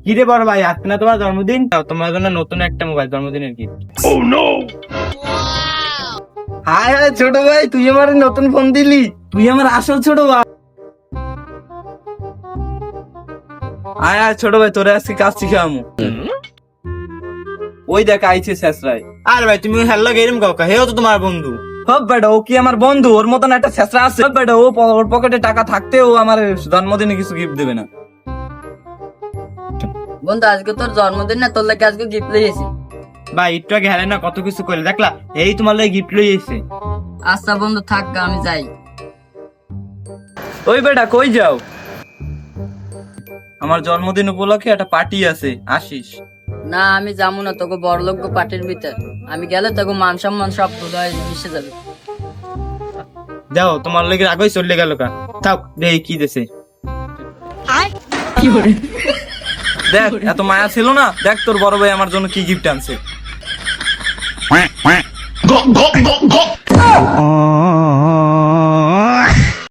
কি রে বড় ভাই, আজকে না তোমার জন্মদিন? তোমার জন্য নতুন একটা মোবাইল, জন্মদিনের গিফট। হায় হায় ছোট ভাই, তুই আমার নতুন ফোন দিলি। তুই আমার আসল ছোট ভাই। হায় হায় ছোট ভাই, তোরে আজকে কাজ শিখামু। ওই দেখ আইছে শেষরায়। আর ভাই তুমি হ্যালো গেরম কাউকা, হেও তো তোমার বন্ধু। হব বেটা, ও কি আমার বন্ধু? ওর মতন একটা শেষরা আছে? হব বেটা, ওর পকেটে টাকা থাকতে ও আমার জন্মদিনে কিছু গিফট দেবে না। বন্ধু আজকে তোর জন্মদিন না, তোর লাগে আজকে গিফট লইয়েছি। ভাই একটু আগে হেলে না কত কিছু করে দেখলা, এই তোমার লাগে গিফট লই এসে। আচ্ছা বন্ধু থাক, আমি যাই। ওই বেটা কই যাও? আমার জন্মদিন উপলক্ষে একটা পার্টি আছে, আসিস? না আমি যাবো না, তোকে বড়লোক পার্টির ভিতর আমি গেলে তোকে মান সম্মান সব ধুলোয় মিশে যাবে। যাও, তোমার লাগে আগেই চলে গেল কা। থাক দেই কি দেছে। দেখ এত মায়া ছিল না, দেখ তোর বড় ভাই আমার জন্য কি গিফট আনছে।